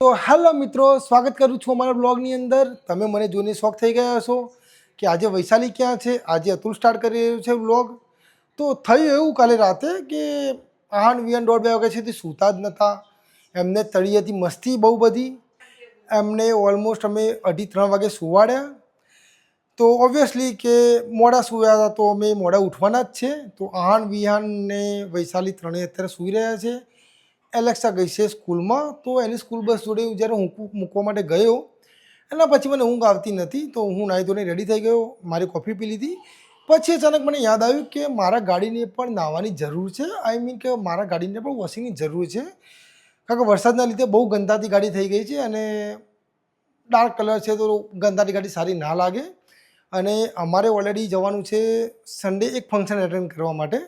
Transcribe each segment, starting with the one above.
તો હેલો મિત્રો, સ્વાગત કરું છું અમારા બ્લોગની અંદર. તમે મને જોઈને શોખ થઈ ગયા હશો કે આજે વૈશાલી ક્યાં છે. આજે અતુલ સ્ટાર્ટ કરી રહ્યો છે બ્લોગ. તો થયું એવું કાલે રાતે કે 8-9 વાગ્યા સુધી સૂતા જ નહોતા. એમને તળિયેથી મસ્તી બહુ બધી. એમને ઓલમોસ્ટ અમે 2:30-3 વાગે સુવાડ્યા. તો ઓબ્વિયસલી કે મોડા સૂવ્યા હતા તો અમે મોડા ઉઠવાના જ છે. તો આહાન વિહાન ને વૈશાલી ત્રણેય અત્યારે સૂઈ રહ્યા છે. એલેક્સા ગઈ છે સ્કૂલમાં. તો એની સ્કૂલ બસ જોડે જ્યારે હું મૂકવા માટે ગયો એના પછી મને ઊંઘ આવતી નથી. તો હું નાહી ધોઈને રેડી થઈ ગયો, મારી કોફી પી લીધી. પછી અચાનક મને યાદ આવ્યું કે મારા ગાડીને પણ નાહવાની જરૂર છે. આઈ મીન કે મારા ગાડીને પણ વોશિંગની જરૂર છે. કારણ કે વરસાદના લીધે બહુ ગંદાતી ગાડી થઈ ગઈ છે અને ડાર્ક કલર છે તો ગંદાતી ગાડી સારી ના લાગે. અને અમારે ઓલરેડી જવાનું છે સન્ડે એક ફંક્શન એટેન્ડ કરવા માટે.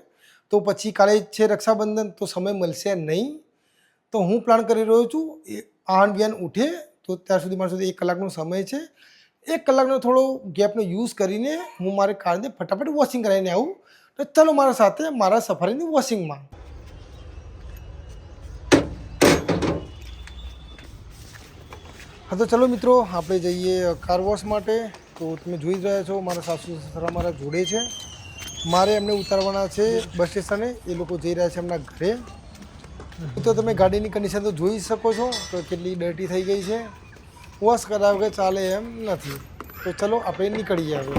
તો પછી કાલે છે રક્ષાબંધન, તો સમય મળશે નહીં. તો હું પ્લાન કરી રહ્યો છું આહાન વિહાન ઉઠે તો ત્યાં સુધી મારા સુધી 1 કલાકનો સમય છે. 1 કલાકનો થોડો ગેપનો યુઝ કરીને હું મારી કારને ફટાફટ વોશિંગ કરાવીને આવું. તો ચાલો મારા સાથે મારા સફારીની વોશિંગમાં. હા તો ચલો મિત્રો, આપણે જઈએ કાર વોશ માટે. તો તમે જોઈ જ રહ્યા છો મારા સાસુ સસરા મારા જોડે છે. મારે એમને ઉતારવાના છે બસ સ્ટેશને. એ લોકો જઈ રહ્યા છે એમના ઘરે. તો તમે ગાડીની કન્ડિશન તો જોઈ શકો છો તો કેટલી ડર્ટી થઈ ગઈ છે. વોશ કરાવ કે ચાલે એમ નથી. તો ચલો આપણે નીકળીએ હવે.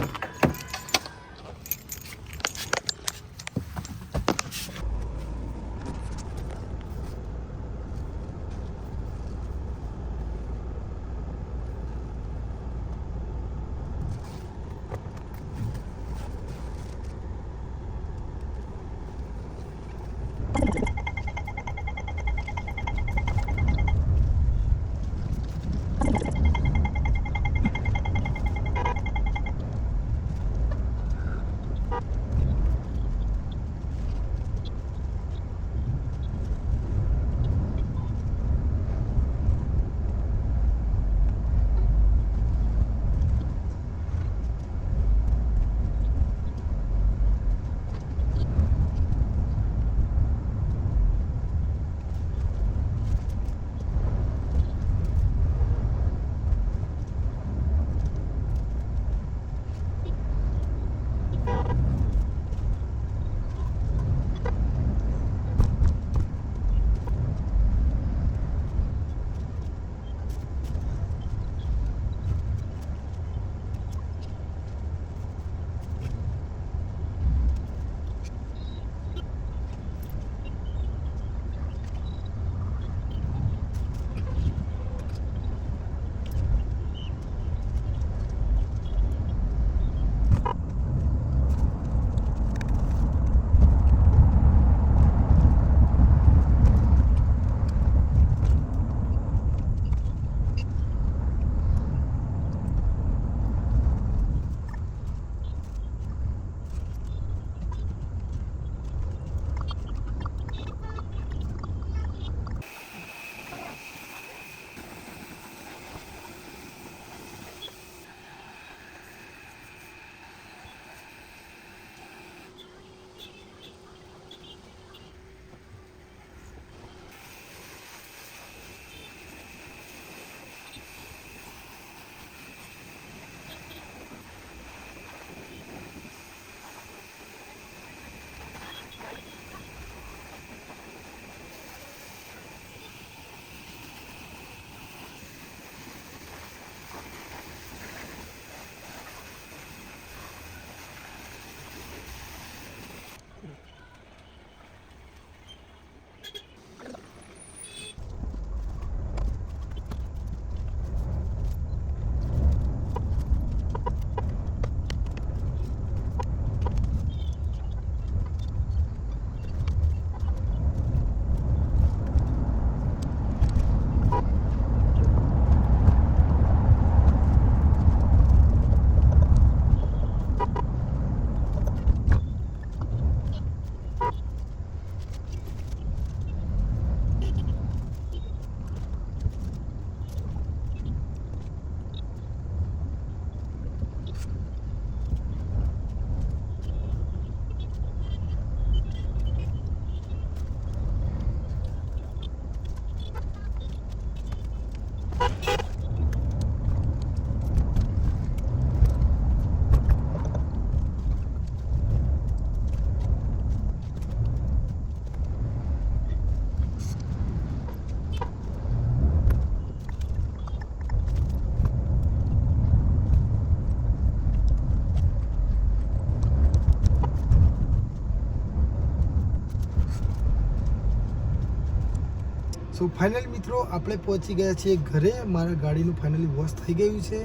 સો ફાઇનલ મિત્રો આપણે પહોંચી ગયા છીએ ઘરે. મારા ગાડીનું ફાઇનલી વોશ થઈ ગયું છે.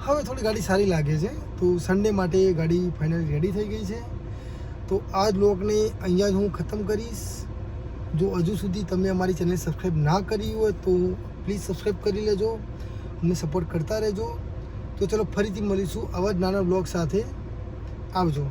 હવે થોડી ગાડી સારી લાગે છે, તો સન્ડે માટે ગાડી ફાઇનલી રેડી થઈ ગઈ છે. તો આ બ્લોગને અહીંયા જ હું ખતમ કરીશ. જો હજુ સુધી તમે અમારી ચેનલ સબસ્ક્રાઈબ ના કરી હોય તો પ્લીઝ સબસ્ક્રાઈબ કરી લેજો, અમને સપોર્ટ કરતા રહેજો. તો ચલો ફરીથી મળીશું આવા જ નાના બ્લોગ સાથે. આવજો.